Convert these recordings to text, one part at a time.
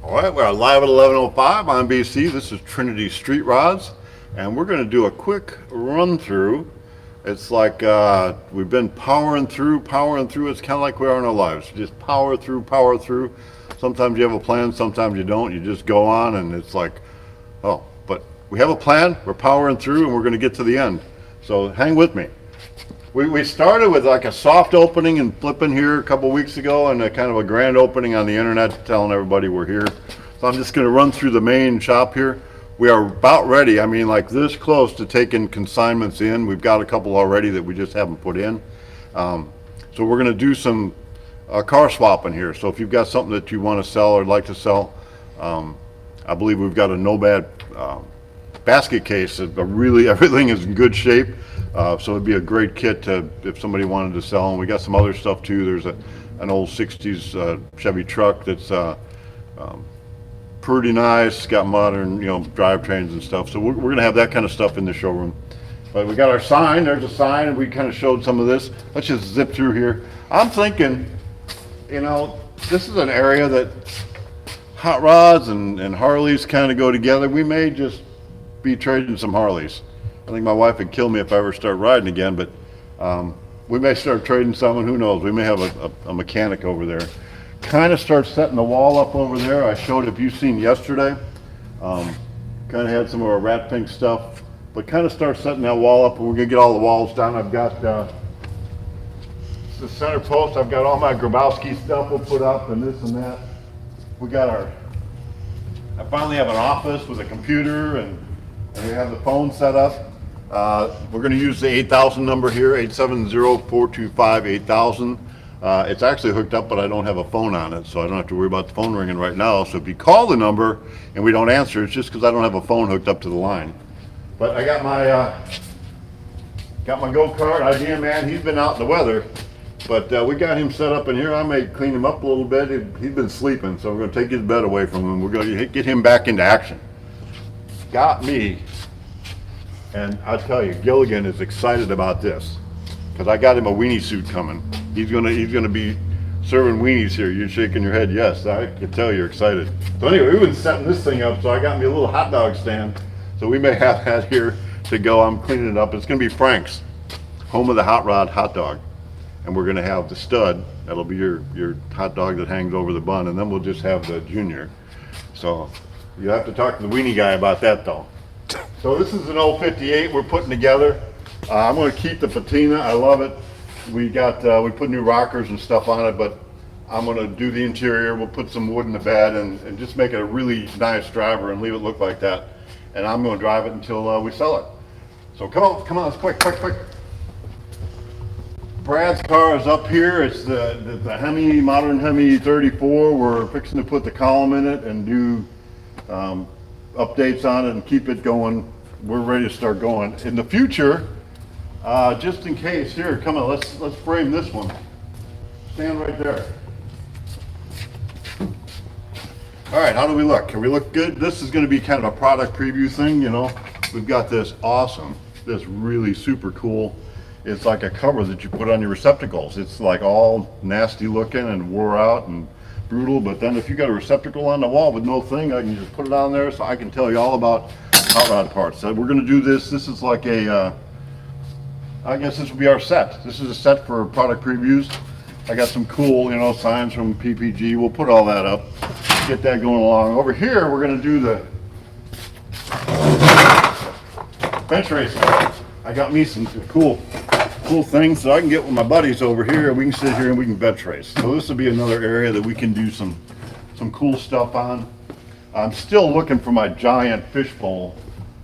All right, we're live at 11:05 on BC. This is Trinity Street Rods, and we're going to do a quick run through. It's like we've been powering through. It's kind of like we are in our lives. Just power through, power through. Sometimes you have a plan, sometimes you don't. You just go on, and it's like, oh, but we have a plan. We're powering through, and we're going to get to the end. So hang with me. We started with like a soft opening and flipping here a couple weeks ago, and a kind of a grand opening on the internet telling everybody we're here. So I'm just going to run through the main shop here. We are about ready. I mean, like this close to taking consignments in. We've got a couple already that we just haven't put in. So we're going to do some car swapping here. So if you've got something that you want to sell or like to sell, I believe we've got a no bad basket case. Really, everything is in good shape. So it'd be a great kit to, if somebody wanted to sell. And we got some other stuff too. There's an old 60s Chevy truck that's pretty nice, got modern, drivetrains and stuff. So we're going to have that kind of stuff in the showroom. But we got our sign. There's a sign, and we kind of showed some of this. Let's just zip through here. I'm thinking, this is an area that hot rods and Harleys kind of go together. We may just be trading some Harleys. I think my wife would kill me if I ever start riding again, but we may start trading some, and who knows, we may have a mechanic over there. Kind of start setting the wall up over there. I showed, if you've seen yesterday, kind of had some of our rat pink stuff, but kind of start setting that wall up, and we're going to get all the walls down. I've got the center post, I've got all my Grabowski stuff we'll put up, and this and that. We got I finally have an office with a computer, and we have the phone set up. We're going to use the 8000 number here, 870-425-8000. It's actually hooked up, but I don't have a phone on it, so I don't have to worry about the phone ringing right now. So if you call the number and we don't answer, it's just because I don't have a phone hooked up to the line. But I got my go-kart idea man. He's been out in the weather, but we got him set up in here. I may clean him up a little bit. He's been sleeping, so we're going to take his bed away from him. We're going to get him back into action. Got me. And I'll tell you, Gilligan is excited about this because I got him a weenie suit coming. He's gonna be serving weenies here. You're shaking your head. Yes, I can tell you're excited. So anyway, we've been setting this thing up. So I got me a little hot dog stand. So we may have that here to go. I'm cleaning it up. It's gonna be Frank's, home of the hot rod hot dog, and we're gonna have the stud. That'll be your hot dog that hangs over the bun, and then we'll just have the junior. So you have to talk to the weenie guy about that though. So this is an old 58 we're putting together. I'm going to keep the patina. I love it. We put new rockers and stuff on it, but I'm going to do the interior. We'll put some wood in the bed and just make it a really nice driver and leave it look like that. And I'm going to drive it until we sell it. So come on, let's quick. Brad's car is up here. It's the Hemi, modern Hemi 34. We're fixing to put the column in it and do updates on it and keep it going. We're ready to start going. In the future, just in case, here, come on, let's frame this one. Stand right there. All right, how do we look? Can we look good? This is going to be kind of a product preview thing, We've got this really super cool. It's like a cover that you put on your receptacles. It's like all nasty looking and wore out and brutal, but then if you got a receptacle on the wall with no thing, I can just put it on there so I can tell you all about hot rod parts. So we're going to do this. This is like I guess this will be our set. This is a set for product previews. I got some cool, signs from PPG. We'll put all that up, get that going along. Over here, we're going to do the bench racing. I got me some cool things so I can get with my buddies over here. We can sit here and we can bench race. So this will be another area that we can do some cool stuff on. I'm still looking for my giant fishbowl.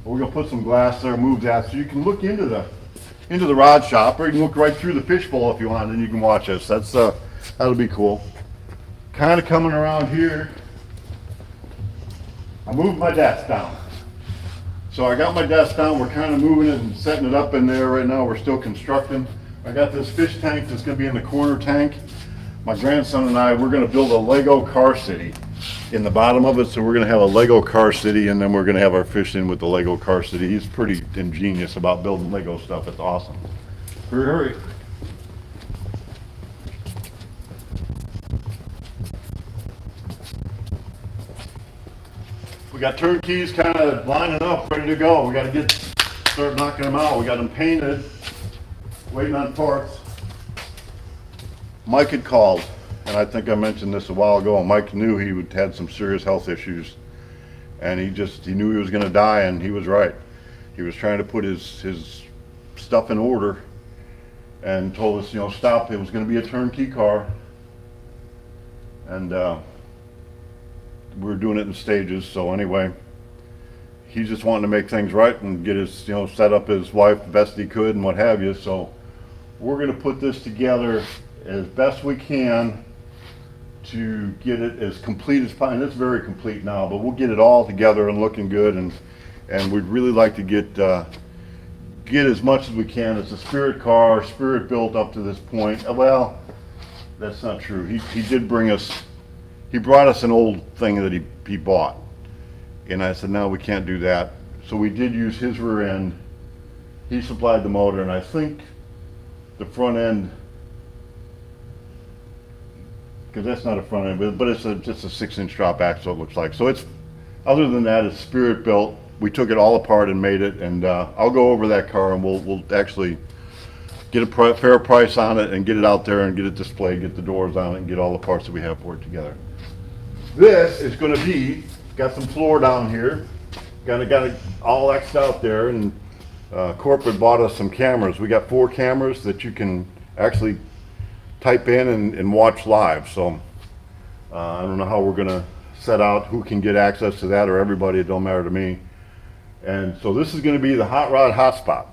We're gonna put some glass there, move that so you can look into the rod shop, or you can look right through the fishbowl if you want, and you can watch us. That'll be cool. Kind of coming around here. I moved my desk down. So I got my desk down, we're kind of moving it and setting it up in there right now. We're still constructing. I got this fish tank that's going to be in the corner tank. My grandson and I, we're going to build a Lego car city in the bottom of it. So we're going to have a Lego car city, and then we're going to have our fish in with the Lego car city. He's pretty ingenious about building Lego stuff. It's awesome. Hurry. We got turnkeys kind of lining up, ready to go. We got to start knocking them out. We got them painted, waiting on parts. Mike had called, and I think I mentioned this a while ago. Mike knew he had some serious health issues, and he knew he was going to die, and he was right. He was trying to put his stuff in order, and told us, stop. It was going to be a turnkey car, and we were doing it in stages. So anyway, he's just wanting to make things right and get his, set up his wife the best he could and what have you. So we're going to put this together as best we can to get it as complete as possible. And it's very complete now, but we'll get it all together and looking good. And we'd really like to get as much as we can. It's a Spirit car, Spirit built up to this point. Well, that's not true. He did he brought us an old thing that he bought. And I said, no, we can't do that. So we did use his rear end. He supplied the motor, and I think the front end, because that's not a front end, but it's just a 6-inch drop axle, it looks like. So other than that, it's Spirit built. We took it all apart and made it, and I'll go over that car, and we'll actually get a fair price on it and get it out there and get it displayed, get the doors on it, and get all the parts that we have for it together. This is going to be, got some floor down here, got it all X'd out there, and corporate bought us some cameras. We got 4 cameras that you can actually type in and watch live. So I don't know how we're going to set out who can get access to that, or everybody. It don't matter to me. And so this is going to be the hot rod hotspot.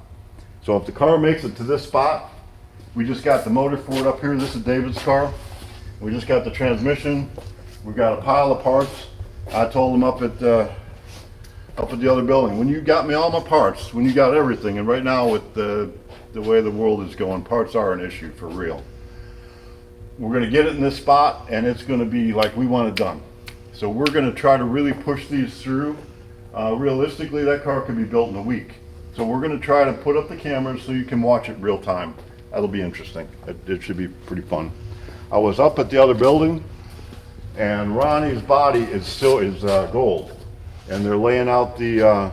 So if the car makes it to this spot, we just got the motor for it up here. This is David's car. We just got the transmission. We've got a pile of parts. I told him up at the other building, when you got me all my parts, when you got everything, and right now with the way the world is going, parts are an issue for real. We're going to get it in this spot, and it's going to be like we want it done. So we're going to try to really push these through. Realistically, that car could be built in a week. So we're going to try to put up the cameras so you can watch it real time. That'll be interesting. It should be pretty fun. I was up at the other building, and Ronnie's body is gold, and they're laying out the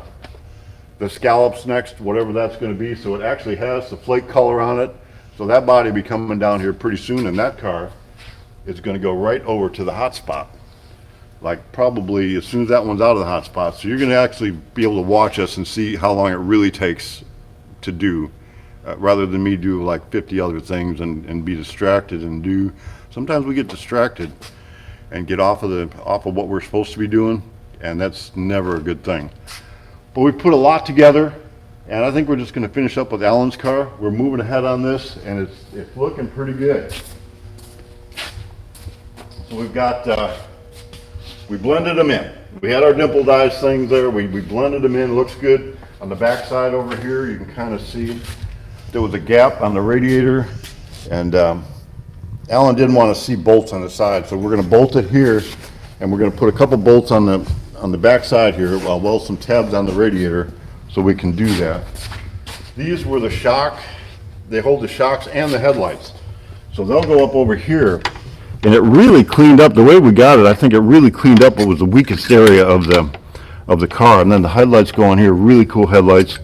scallops next, whatever that's going to be. So it actually has the flake color on it. So that body will be coming down here pretty soon, and that car is going to go right over to the hot spot. Like probably as soon as that one's out of the hot spot. So you're going to actually be able to watch us and see how long it really takes to do, rather than me do like 50 other things and be distracted and do. Sometimes we get distracted and get off of what we're supposed to be doing, and that's never a good thing. But we put a lot together, and I think we're just going to finish up with Alan's car. We're moving ahead on this, and it's looking pretty good. So we've got, we blended them in. We had our dimpled eyes things there. We blended them in. Looks good. On the back side over here, you can kind of see there was a gap on the radiator, and Alan didn't want to see bolts on the side, so we're going to bolt it here, and we're going to put a couple bolts on the back side here, while weld some tabs on the radiator, so we can do that. These were the shock. They hold the shocks and the headlights, so they'll go up over here. And it really cleaned up the way we got it. I think it really cleaned up what was the weakest area of the car. And then the headlights go on here. Really cool headlights.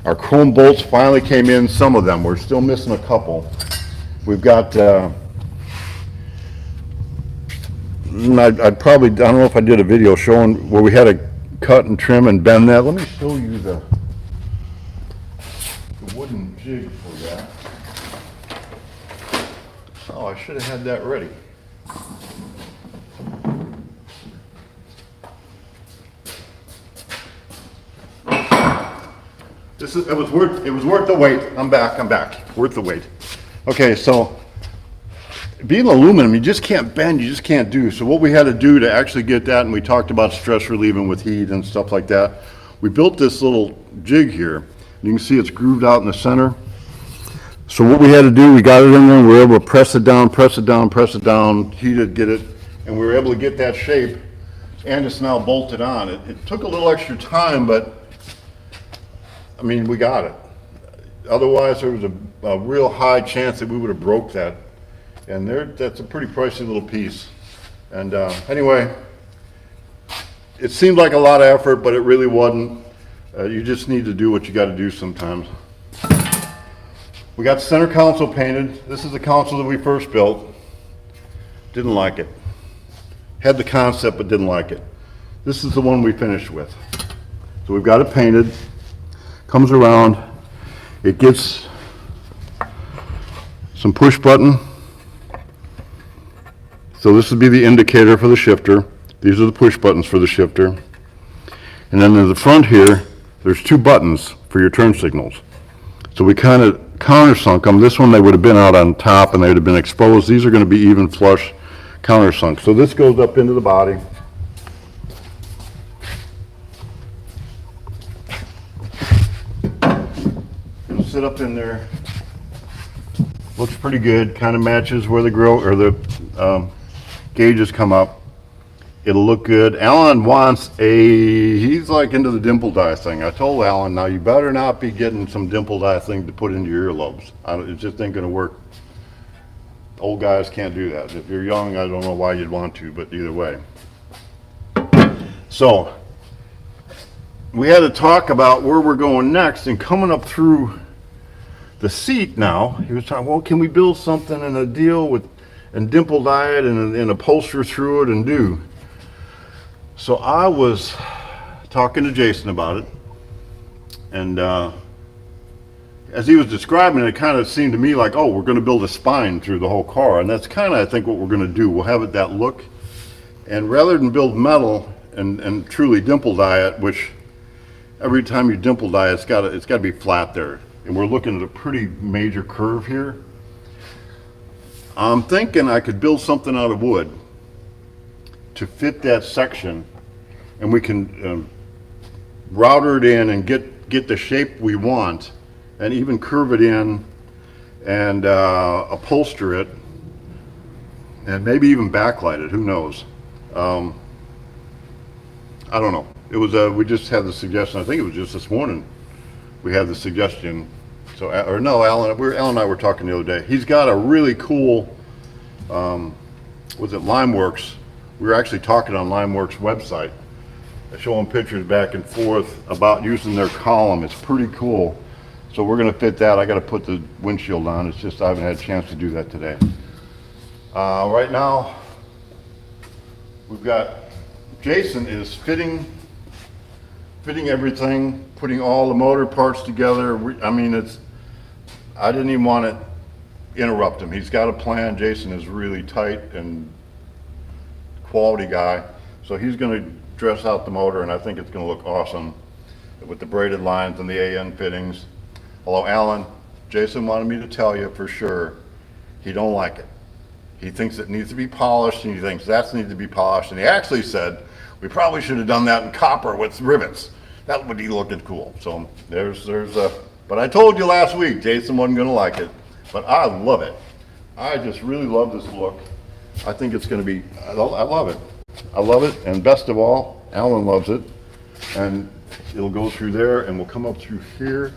Our chrome bolts finally came in. Some of them. We're still missing a couple. We've got. I'd probably, I don't know if I did a video showing where we had to cut and trim and bend that. Let me show you the wooden jig for that. Oh, I should have had that ready. It was worth the wait. I'm back. Worth the wait. Okay, so being aluminum, you just can't bend, you just can't do. So what we had to do to actually get that, and we talked about stress relieving with heat and stuff like that, we built this little jig here. You can see it's grooved out in the center. So what we had to do, we got it in there, and we were able to press it down, heat it, get it, and we were able to get that shape, and it's now bolted on. It took a little extra time, but I mean, we got it. Otherwise, there was a real high chance that we would have broke that. And that's a pretty pricey little piece. And anyway, it seemed like a lot of effort, but it really wasn't. You just need to do what you got to do sometimes. We got the center console painted. This is the console that we first built. Didn't like it. Had the concept, but didn't like it. This is the one we finished with. So we've got it painted. Comes around. It gets some push button. So this would be the indicator for the shifter. These are the push buttons for the shifter. And then in the front here, there's two buttons for your turn signals. So we kind of countersunk them. This one, they would have been out on top and they would have been exposed. These are going to be even flush countersunk. So this goes up into the body. It'll sit up in there. Looks pretty good. Kind of matches where the grill or the gauges come up. It'll look good. Alan wants he's like into the dimple dye thing. I told Alan, now you better not be getting some dimple dye thing to put into your earlobes. It just ain't gonna work. Old guys can't do that. If you're young, I don't know why you'd want to, but either way. So, we had to talk about where we're going next, and coming up through the seat now, he was talking, well, can we build something and a deal with, and dimple dye it and upholster through it and do. So I was talking to Jason about it, and as he was describing it, it kind of seemed to me like, oh, we're going to build a spine through the whole car, and that's kind of, I think, what we're going to do. We'll have it that look, and rather than build metal and truly dimple dye it, which every time you dimple dye it's got to be flat there, and we're looking at a pretty major curve here. I'm thinking I could build something out of wood to fit that section, and we can router it in and get the shape we want, and even curve it in and upholster it, and maybe even backlight it. Who knows? I don't know. It was we just had the suggestion. I think it was just this morning we had the suggestion. So, or no, Alan and I were talking the other day. He's got a really cool, was it Limeworks? We were actually talking on Limeworks website, showing pictures back and forth about using their column. It's pretty cool. So we're going to fit that. I got to put the windshield on. It's just I haven't had a chance to do that today. Right now, we've got Jason is fitting everything, putting all the motor parts together. I didn't even want to interrupt him. He's got a plan. Jason is really tight and quality guy. So he's going to dress out the motor, and I think it's going to look awesome with the braided lines and the AN fittings. Although Alan, Jason wanted me to tell you for sure, he don't like it. He thinks it needs to be polished, and he thinks that needs to be polished. And he actually said, we probably should have done that in copper with rivets. That would be looking cool. So but I told you last week, Jason wasn't going to like it. But I love it. I just really love this look. I think it's going to be, I love it. I love it, and best of all, Alan loves it. And it'll go through there, and we'll come up through here.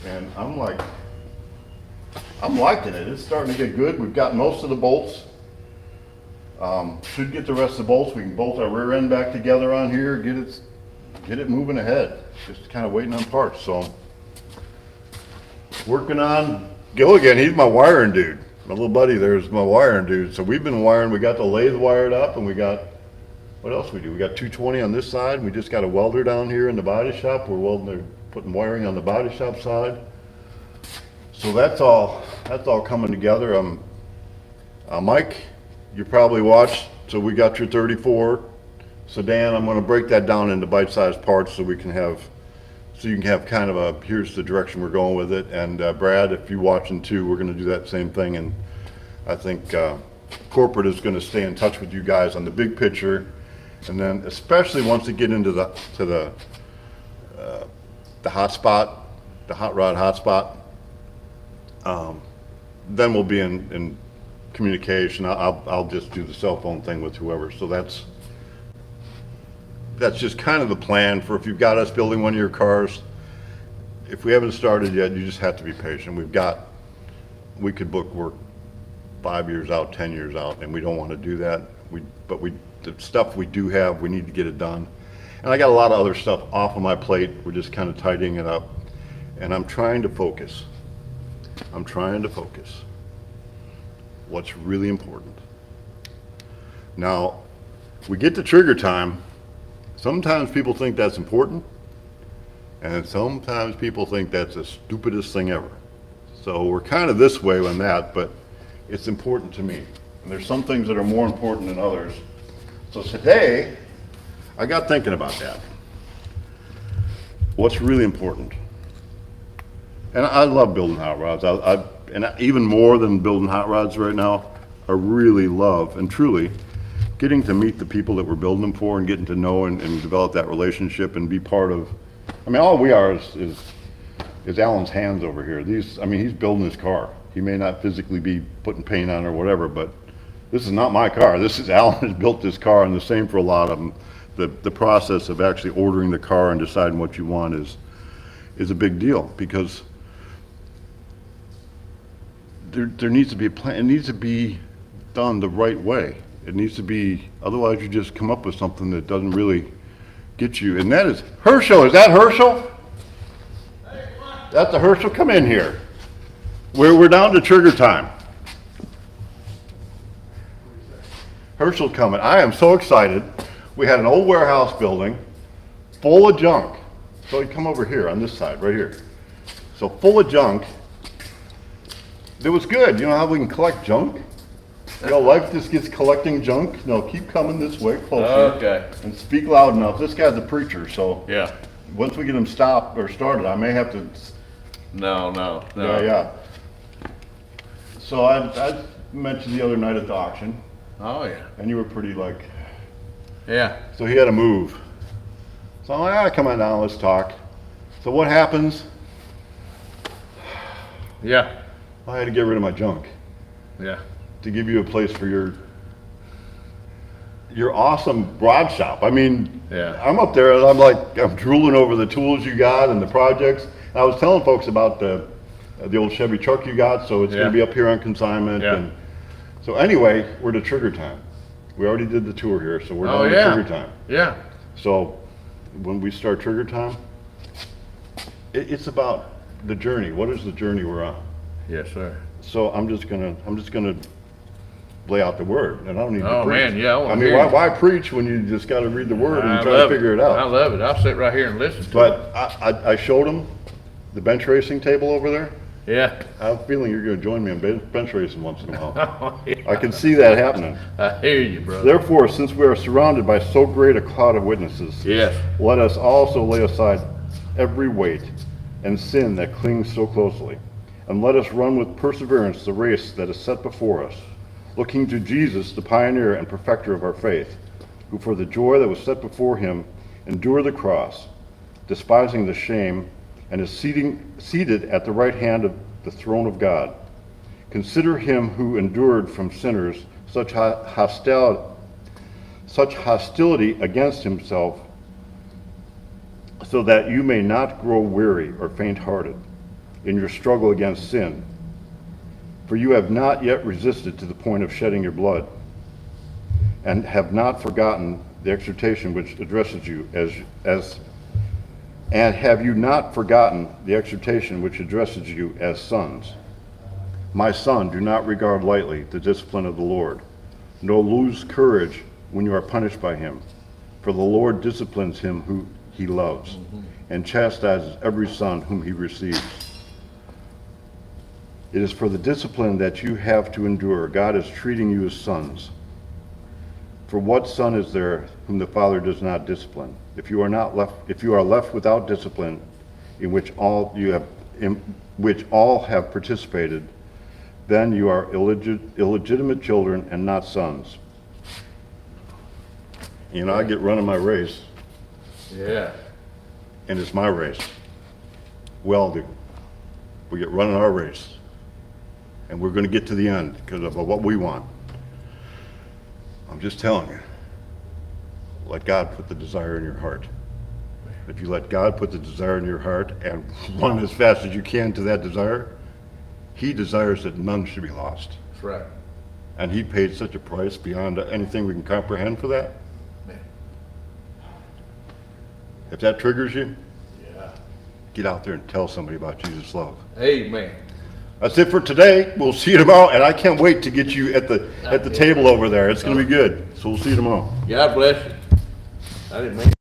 And I'm liking it. It's starting to get good. We've got most of the bolts. Should get the rest of the bolts. We can bolt our rear end back together on here, get it moving ahead. Just kind of waiting on parts. So working on Gilligan. He's my wiring dude. My little buddy there's my wiring dude. So we've been wiring. We got the lathe wired up, and we got, what else we do? We got 220 on this side. We just got a welder down here in the body shop. We're welding, putting wiring on the body shop side. So that's all coming together. Mike, you probably watched. So we got your 34 sedan. I'm going to break that down into bite-sized parts so you can have kind of a, here's the direction we're going with it. And Brad, if you're watching too, we're going to do that same thing. And I think corporate is going to stay in touch with you guys on the big picture. And then especially once we get into the hot spot, the hot rod hotspot, then we'll be in communication. I'll just do the cell phone thing with whoever. So that's just kind of the plan for if you've got us building one of your cars. If we haven't started yet, you just have to be patient. We could book work 5 years out, 10 years out, and we don't want to do that. The stuff we do have, we need to get it done. And I got a lot of other stuff off of my plate. We're just kind of tidying it up. And I'm trying to focus. I'm trying to focus. What's really important. Now, we get to trigger time. Sometimes people think that's important. And sometimes people think that's the stupidest thing ever. So we're kind of this way on that, but it's important to me. And there's some things that are more important than others. So today, I got thinking about that. What's really important? And I love building hot rods. And even more than building hot rods right now, I really love and truly getting to meet the people that we're building them for and getting to know and develop that relationship and be part of. I mean, all we are is Alan's hands over here. He's building his car. He may not physically be putting paint on or whatever, but this is not my car. This is Alan has built this car, and the same for a lot of them. The process of actually ordering the car and deciding what you want is a big deal, because there needs to be a plan. It needs to be done the right way. It needs to be, otherwise you just come up with something that doesn't really get you. And that is Herschel. Is that Herschel? Hey, come on. That's a Herschel. Come in here. We're down to trigger time. Herschel coming. I am so excited. We had an old warehouse building full of junk. So you come over here on this side, right here. So full of junk. It was good. You know how we can collect junk? You know, life just gets collecting junk. No, keep coming this way, closer. Okay. And speak loud enough. This guy's a preacher, so Yeah. once we get him stopped or started, I may have to. No. Yeah. So I mentioned the other night at the auction, Oh yeah. and you were pretty like. Yeah. So he had to move. So I'm like, come on down, let's talk. So what happens? Yeah. I had to get rid of my junk Yeah. to give you a place for your awesome rod shop. I mean, Yeah. I'm up there and I'm drooling over the tools you got and the projects. And I was telling folks about the old Chevy truck you got, so it's Yeah. gonna be up here on consignment. Yeah. And so anyway, we're to trigger time. We already did the tour here, so we're done with trigger time. Yeah. So when we start trigger time, it's about the journey. What is the journey we're on? Yes, sir. So I'm just gonna lay out the word, and I don't need to Oh, preach. man, yeah, I wanna I mean, hear you. why preach when you just got to read the word and I try to love figure it I out? love it. I'll sit right here and listen to it. But I showed him the bench racing table over there. Yeah. I have a feeling you're going to join me on bench racing once in a while. Oh, yeah. I can see that happening. I hear you, brother. Therefore, since we are surrounded by so great a cloud of witnesses, Yes. let us also lay aside every weight and sin that clings so closely, and let us run with perseverance the race that is set before us, looking to Jesus, the pioneer and perfecter of our faith, who for the joy that was set before him endured the cross, despising the shame, and is seated at the right hand of the throne of God. Consider him who endured from sinners such hostility against himself, so that you may not grow weary or faint-hearted in your struggle against sin. For you have not yet resisted to the point of shedding your blood, and have not forgotten the exhortation which addresses you and have you not forgotten the exhortation which addresses you as sons? My son, do not regard lightly the discipline of the Lord, nor lose courage when you are punished by him. For the Lord disciplines him who he loves, and chastises every son whom he receives. It is for the discipline that you have to endure. God is treating you as sons. For what son is there whom the Father does not discipline? If you are left without discipline, in which all have participated, then you are illegitimate children and not sons. You know, I get running my race, Yeah. and it's my race. We all do. We get running our race, and we're going to get to the end because of what we want. I'm just telling you, let God put the desire in your heart. If you let God put the desire in your heart and run as fast as you can to that desire, he desires that none should be lost. That's right. And he paid such a price beyond anything we can comprehend for that. Man. that triggers you, Yeah. get out there and tell somebody about Jesus' love. Amen. That's it for today. We'll see you tomorrow, and I can't wait to get you at the table over there. It's gonna be good. So we'll see you tomorrow. God bless you. I didn't mean.